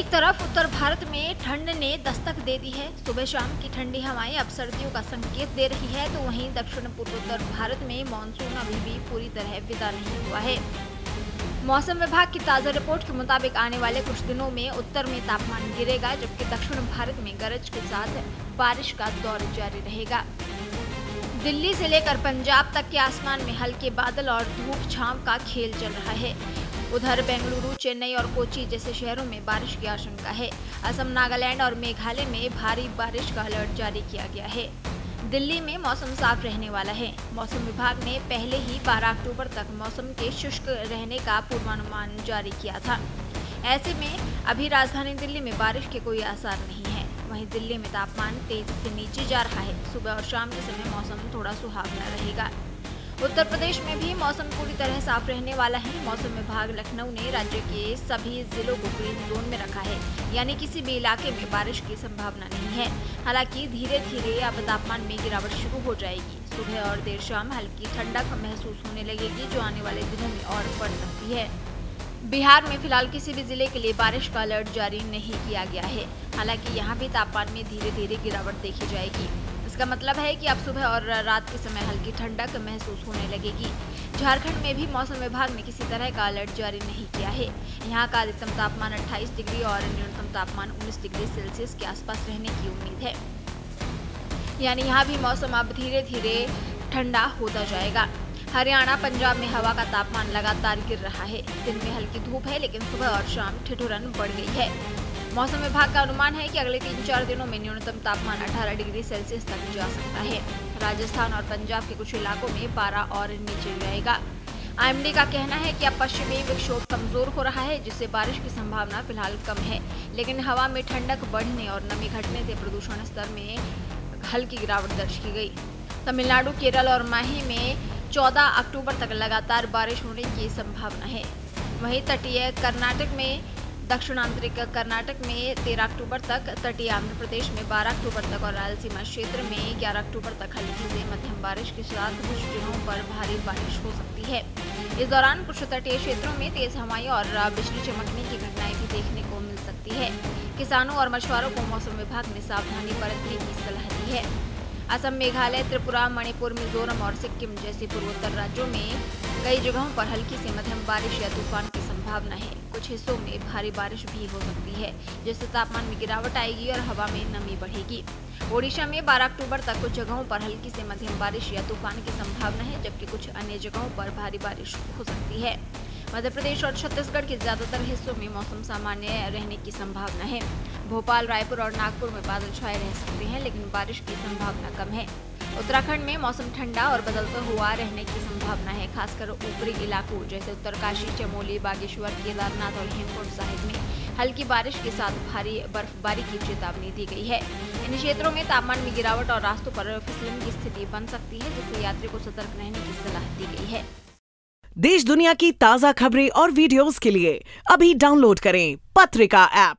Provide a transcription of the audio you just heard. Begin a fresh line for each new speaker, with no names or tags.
एक तरफ उत्तर भारत में ठंड ने दस्तक दे दी है। सुबह शाम की ठंडी हवाएं अब सर्दियों का संकेत दे रही है, तो वहीं दक्षिण पूर्वोत्तर भारत में मानसून अभी भी पूरी तरह विदा नहीं हुआ है। मौसम विभाग की ताज़ा रिपोर्ट के मुताबिक आने वाले कुछ दिनों में उत्तर में तापमान गिरेगा, जबकि दक्षिण भारत में गरज के साथ बारिश का दौर जारी रहेगा। दिल्ली से लेकर पंजाब तक के आसमान में हल्के बादल और धूप छांव का खेल चल रहा है। उधर बेंगलुरु, चेन्नई और कोची जैसे शहरों में बारिश की आशंका है। असम, नागालैंड और मेघालय में भारी बारिश का अलर्ट जारी किया गया है। दिल्ली में मौसम साफ रहने वाला है। मौसम विभाग ने पहले ही 12 अक्टूबर तक मौसम के शुष्क रहने का पूर्वानुमान जारी किया था। ऐसे में अभी राजधानी दिल्ली में बारिश के कोई आसार नहीं है। वहीं दिल्ली में तापमान तेजी से नीचे जा रहा है। सुबह और शाम के समय मौसम थोड़ा सुहावना रहेगा। उत्तर प्रदेश में भी मौसम पूरी तरह साफ रहने वाला है। मौसम विभाग लखनऊ ने राज्य के सभी जिलों को ग्रीन जोन में रखा है, यानी किसी भी इलाके में बारिश की संभावना नहीं है। हालांकि धीरे धीरे अब तापमान में गिरावट शुरू हो जाएगी। सुबह और देर शाम हल्की ठंडक महसूस होने लगेगी, जो आने वाले दिनों में और बढ़ सकती है। बिहार में फिलहाल किसी भी जिले के लिए बारिश का अलर्ट जारी नहीं किया गया है। हालांकि यहाँ भी तापमान में धीरे धीरे गिरावट देखी जाएगी। इसका मतलब है कि अब सुबह और रात के समय हल्की ठंडक महसूस होने लगेगी। झारखंड में भी मौसम विभाग ने किसी तरह का अलर्ट जारी नहीं किया है। यहाँ का अधिकतम तापमान 28 डिग्री और न्यूनतम तापमान 19 डिग्री सेल्सियस के आसपास रहने की उम्मीद है। यानी यहाँ भी मौसम अब धीरे धीरे ठंडा होता जाएगा। हरियाणा, पंजाब में हवा का तापमान लगातार गिर रहा है। दिन में हल्की धूप है, लेकिन सुबह और शाम ठिठुरन बढ़ गई है। मौसम विभाग का अनुमान है कि अगले 3-4 दिनों में न्यूनतम तापमान 18 डिग्री सेल्सियस तक जा सकता है। राजस्थान और पंजाब के कुछ इलाकों में पारा और नीचे जाएगा। आईएमडी का कहना है कि अब पश्चिमी विक्षोभ कमजोर हो रहा है, जिससे बारिश की संभावना फिलहाल कम है। लेकिन हवा में ठंडक बढ़ने और नमी घटने से प्रदूषण स्तर में हल्की गिरावट दर्ज की गई। तमिलनाडु, केरल और माही में 14 अक्टूबर तक लगातार बारिश होने की संभावना है। वहीं तटीय कर्नाटक में, दक्षिणांतरिक कर्नाटक में 13 अक्टूबर तक, तटीय आंध्र प्रदेश में 12 अक्टूबर तक और रायलसीमा क्षेत्र में 11 अक्टूबर तक हल्की से मध्यम बारिश के साथ कुछ दिनों पर भारी बारिश हो सकती है। इस दौरान कुछ तटीय क्षेत्रों में तेज हवाएं और बिजली चमकने की घटनाएं भी देखने को मिल सकती है। किसानों और मछुआरों को मौसम विभाग ने सावधानी बरतने की सलाह दी है। असम, मेघालय, त्रिपुरा, मणिपुर, मिजोरम और सिक्किम जैसे पूर्वोत्तर राज्यों में कई जगहों पर हल्की से मध्यम बारिश या तूफान की संभावना है। कुछ हिस्सों में भारी बारिश भी हो सकती है, जिससे तापमान में गिरावट आएगी और हवा में नमी बढ़ेगी। ओडिशा में 12 अक्टूबर तक कुछ जगहों पर हल्की से मध्यम बारिश या तूफान की संभावना है, जबकि कुछ अन्य जगहों पर भारी बारिश हो सकती है। मध्य प्रदेश और छत्तीसगढ़ के ज्यादातर हिस्सों में मौसम सामान्य रहने की संभावना है। भोपाल, रायपुर और नागपुर में बादल छाए रह सकते हैं, लेकिन बारिश की संभावना कम है। उत्तराखंड में मौसम ठंडा और बदलता हुआ रहने की संभावना है। खासकर ऊपरी इलाकों जैसे उत्तरकाशी, चमोली, बागेश्वर, केदारनाथ और हेमकुंड साहिब में हल्की बारिश के साथ भारी बर्फबारी की चेतावनी दी गई है। इन क्षेत्रों में तापमान में गिरावट और रास्तों पर फिसलन की स्थिति बन सकती है, जिससे यात्री को सतर्क रहने की सलाह दी गई है।
देश दुनिया की ताज़ा खबरें और वीडियोस के लिए अभी डाउनलोड करें पत्रिका ऐप।